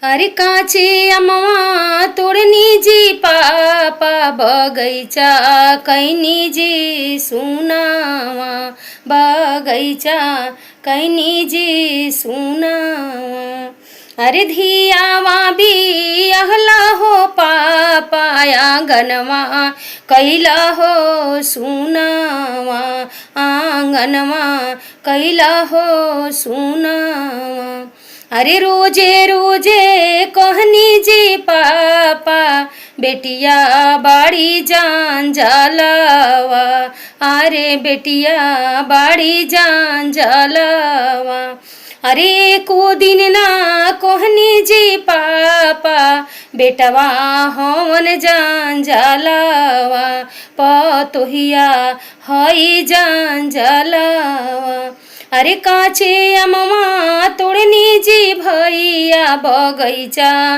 अरे काचे अमवा तोड़नी जी पापा बगैचा कैनी जी सुनावा बगैचा कैनी जी सुनावा। अरे धियावा भी अहला हो पापा आंगनवा कैला हो सुनावा आंगनवा कैला हो सुनावा। अरे रोजे रोजे कहनी जी पापा बेटिया बाड़ी जान जलावा। अरे बेटिया बाड़ी जान जलावा। अरे को दिन ना कहनी जी पापा बेटवा हवन जान जलावा पतोहिया हई जान जलावा। अरे काचे अमवा तोड़नी जी भैया बगैचा